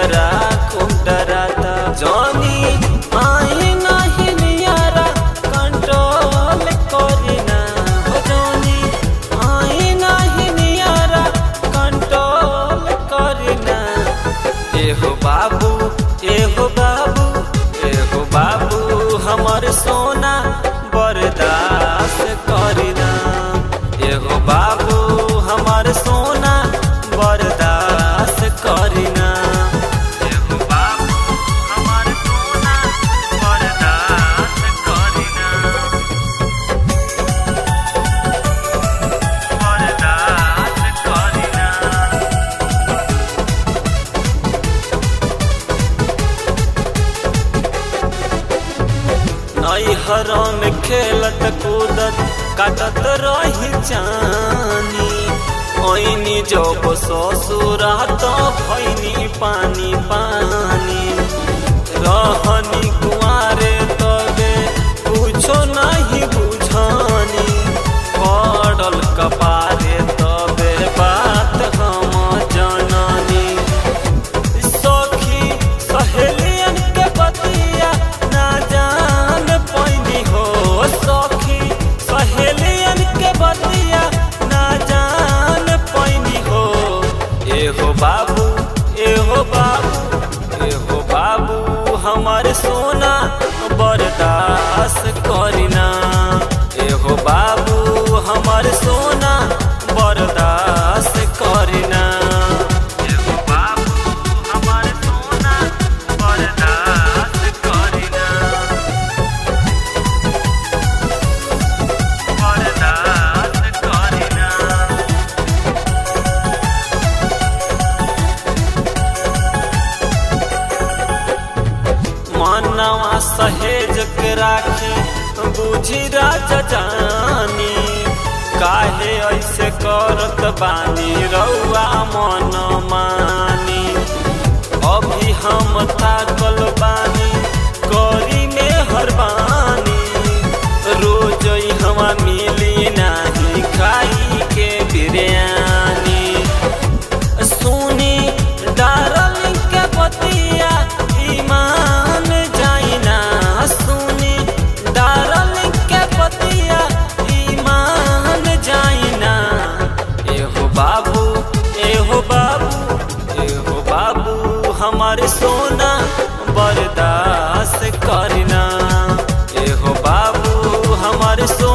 जियरा खूब डराता। जानी आई नहीं नियारा कंट्रोल करीना हो, जानी आई नहीं नियारा कंट्रोल करीना। एहो बाबू एहो बाबू एहो बाबू हमर सोना बर्दाश्त करीना। एहो बाबू हमर सोना बर्दाश्त करीना। एहो बाबू हमर सोना बर्दाश्त करीना, बर्दाश्त करीना। नैहरों में खेलत कूदत काटत रही जानी। ओइनी जब ससुरा तो भैनी पानी पानी। रहनी कुआरे तबे कुछो नहीं बुझानी। पड़ल कपारे तबे बात हम जननी। सखी सहेलियन के बतिया ना जान पैनी हो। सखी सहेलियन के बतिया ना जान पैनी हो। एहो बाबू एहो बाबू एहो बाबू हमार सोना बर्दाश्त करीना। एहो बाबू हमार सोना बर्दाश्त करीना। एहो बाबू हमार सोना बर्दाश्त करीना, बर्दाश्त करीना। मनवा सहेज के राखे बुझी राजा जानी। काहे ऐसे करत बानी रउआ मन मानी। अभी हम ताकल बानी करी में हरबानी। रोज हवा मिली नाही खाई के बिरयानी। सुनी डार्लिंग के बतिया ईमान जाइना। सुनी डार्लिंग के बतिया ईमान जाइना। एहो बाबू एहो बाबू एहो बाबू हमार सोना बर्दाश्त करीना। एहो बाबू हमार सोना